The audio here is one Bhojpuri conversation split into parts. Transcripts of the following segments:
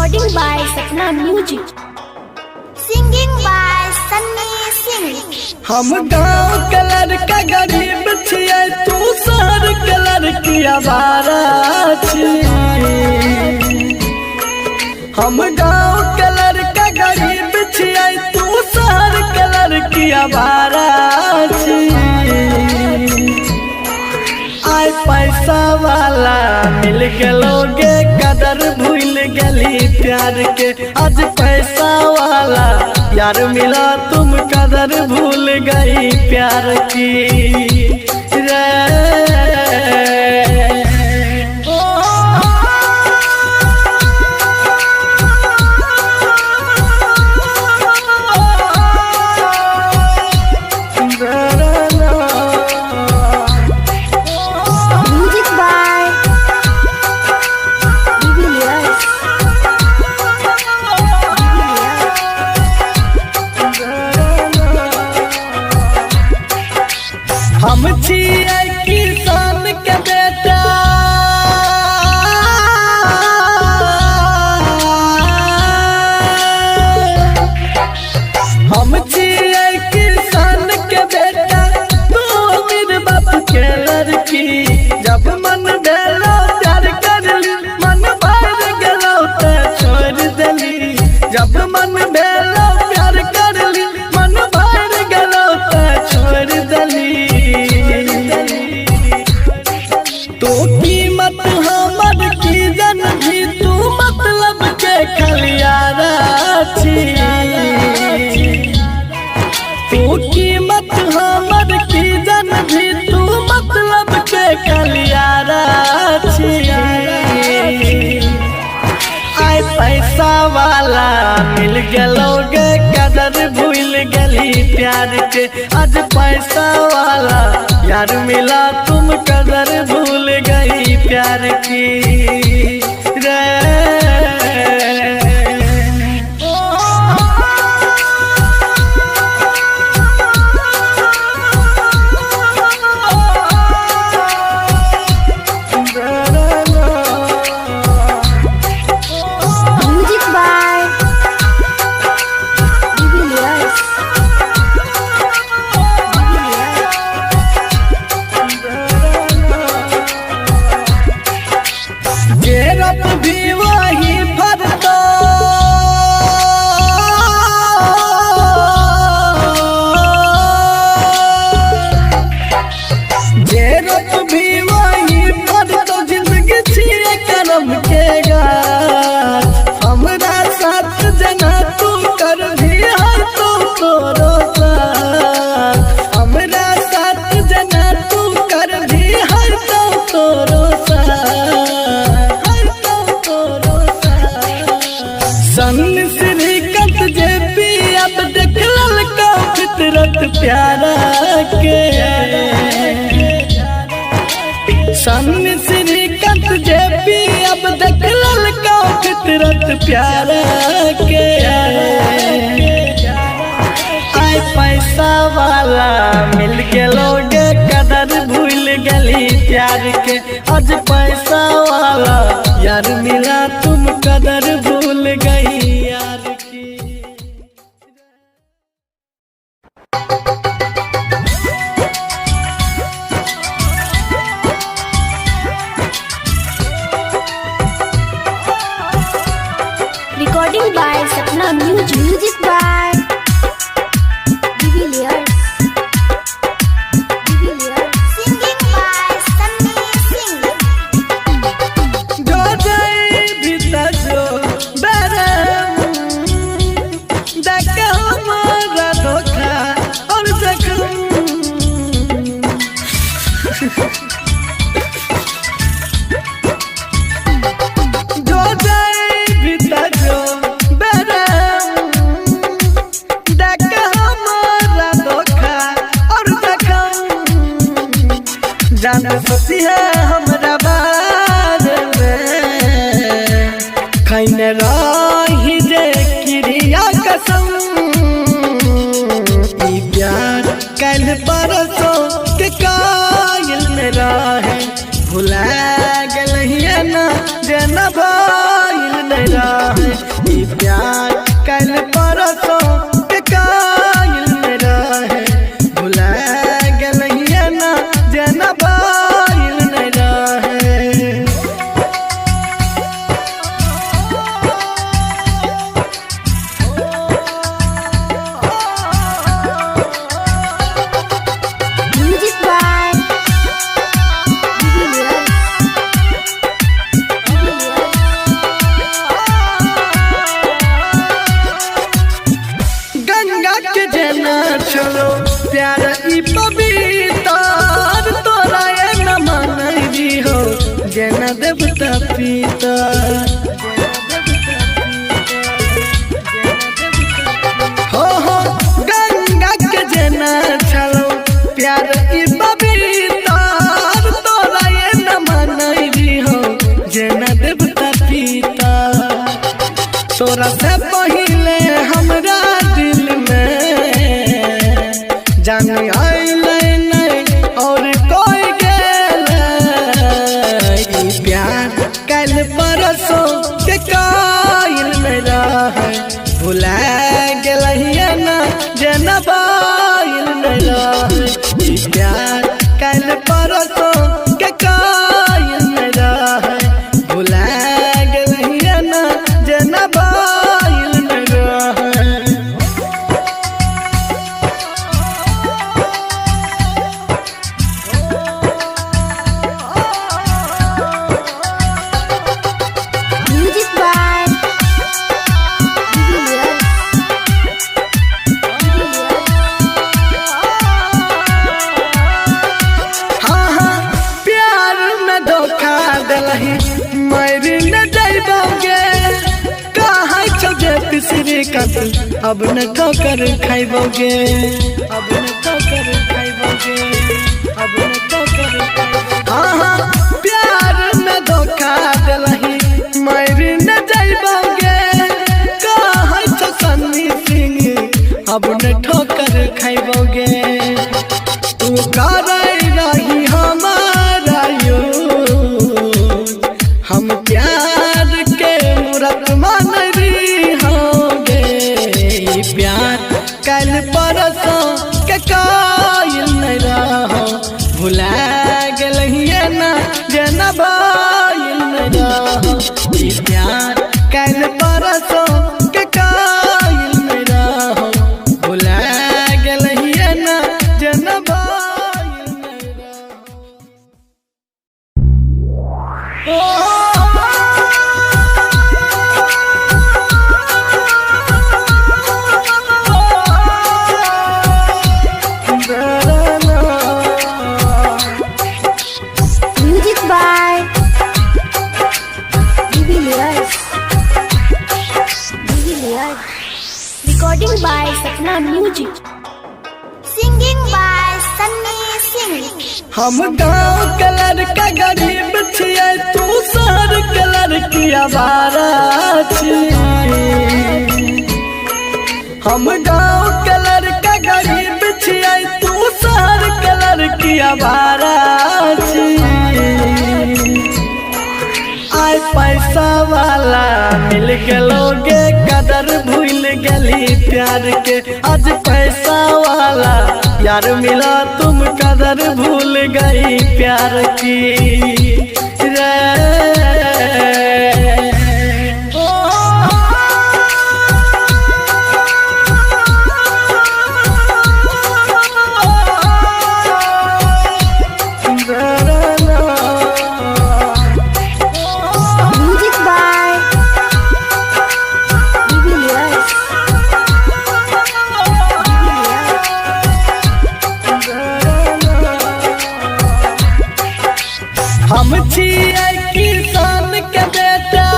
Recording by Sapna Music. Singing by Sunny Singh. हम गाँव कलर का गरीब छियै, तू शहर कलर की आवारा छी। हम गाँव कलर का गरीब छियै, तू शहर कलर की आवारा छी। आय पैसा वाला मिल गलोगे, कदर भूल गली प्यार के। आज पैसा वाला यार मिला, तुम कदर भूल गई प्यार की रे। हम छियै किसान के बेटा, हम छियै किसान के बेटा, तू अमीर बाप के लड़की। जब मन भेलो प्यार करली, मन भर गेलो तो छोड़ देली। जब मन भेलो प्यार करली, मन भर गेलो तो छोड़ देली। तो कीमत हमर की जन भी, तू मतलब के खलियारा छी। तू कीमत हमर की जन भी, तू मतलब के खलियारा छी। आय पैसा वाला मिल गलोगे, कदर भूल गली प्यार के। आज पैसा वाला यार मिला, तुम कदर भूल गई प्यार की रे। जेरत भी वही भरतो, जेरत भी वही भरतो। जिंदगी छिए करम के गाछ, हमरा साथ जना तू कर भी है तो तोरो साथ। हमरा साथ जना तू कर भी है तो तोरो सन श्रीकांत जेपी। अब देख ललका फितरत प्यारा के। सन श्रीकांत जेपी। अब देख ललका फितरत प्यारा के। आय पैसा वाला मिल गलोगे, कदर भूल गली प्यार के। आज पैसा वाला यार मिला, तुम कदर भूल गई यार की। Recording by Sapna Music. Music by Divilliers. Singing by Sunny Singh. जो जाए भीतर जो बरम, देख हमारा धोखा और जख्म। जो जाए भीतर जो बरम, देख हमारा धोखा और जख्म। जान सोची है हमरा बारे में, खैने रही जे क्रिया कसम। ई प्यार कल परसों के कायल में रहे, भुला गल ना जे न भइल नहीं। रहे ई प्यार कल परसों के कायल में रहे भुला गलिए ना जना बायल में रहे। Music by गंगा के जना चलो प्यार ई पवित्र तोरा ये न मानई हो जना देवता पिता हो गंगा के जना चलो प्यार ई पवित्र तोरा ये न मानई हो जना देवता पिता तोरा से पहिले हमरा दिल में जान आइले नहीं और कोई गेले ई प्यार कल परसों के कायल में रहे भुला गलिए ना जना बायल में रहे ई प्यार कल परसों के कायल में रहे भुला गलिए ना जना बायल में रहे। Music by हाँ हाँ प्यार में धोखा दिलही मरी न जाइबोगे कहाँ छोटे पिसरी कत अब न ठोकर खाइबोगे अब न ठोकर खाइबोगे अब न ठोकर हाँ हाँ प्यार में धोखा दिलही मरी न जाइबोगे कहाँ छो सन्नी सिंह अब न ठोकर खाइबोगे तू करे रही हमारा हम प्यार के मूरत मान रही होगे प्यार कल परसों के कायल में रहो भुला गलिए ना जना बायल में रहो ई प्यार कल परसों के कायल में रहो भुला गलिए ना जना बायल में रहो। Music by Jubilius. Recording by Sapna Music. Singing by Sunny Singh. हम गाँव कलर का गरीब छिए तू शहर कलर की आवारा छी हम गाँव कलर का गरीब छिए तू शहर कलर की आवारा छी आय पैसा वाला मिल गलोगे कदर भूल गली प्यार के आज पैसा वाला यार मिला तुम कदर भूल गई प्यार की रे Music by Jubilius. हम छिए किसान के बेटा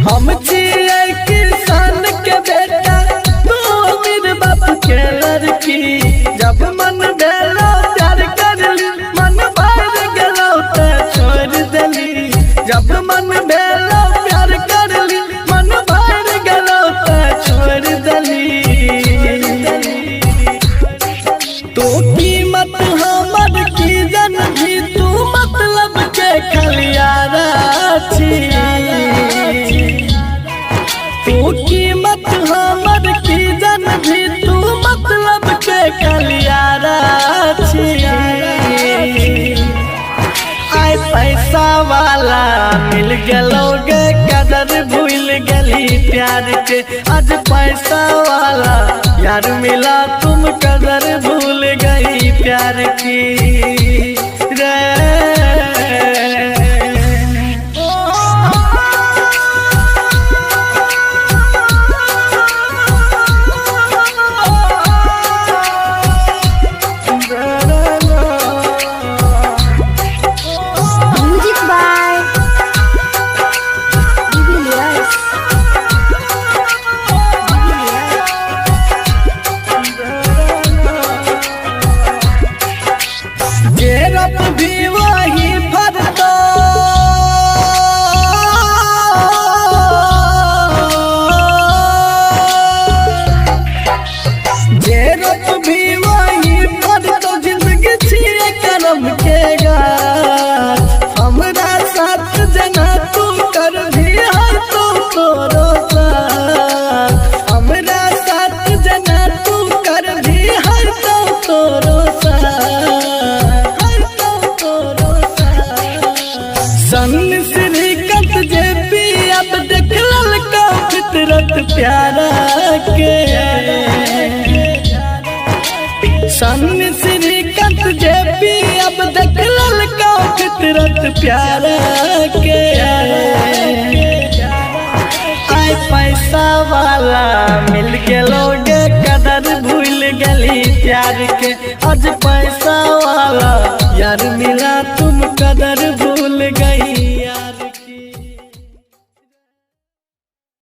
हम छिए किसान के बेटा तू अमीर बाप के लड़की जब मन भेलो प्यार कर ली मन भर गेलो तो छोड़ देली जब मन भेलो प्यार कर ली मन भर गेलो तो छोड़ देली तो कीमत हमर गलोगे कदर भूल गली प्यार के। आज पैसा वाला यार मिला तुम कदर भूल गई प्यार की रे। Music by Julius. गेरप भी वही भरतो गेरप भी वही भरतो जिंदगी छिए करम के गाछ। हमरा साथ जना तू कर भी हर तो तोरो साथ। हमरा साथ जना तू कर भी हर तो तोरो सन श्रीकंत जे पी अब देख ललका फितरत प्यारा के। सन श्रीकंत जे पी अब देख ललका फितरत प्यारा के। आय पैसा वाला मिल गेलोगे कदर भूल गली प्यार के। आज पैसा वाला यार मिला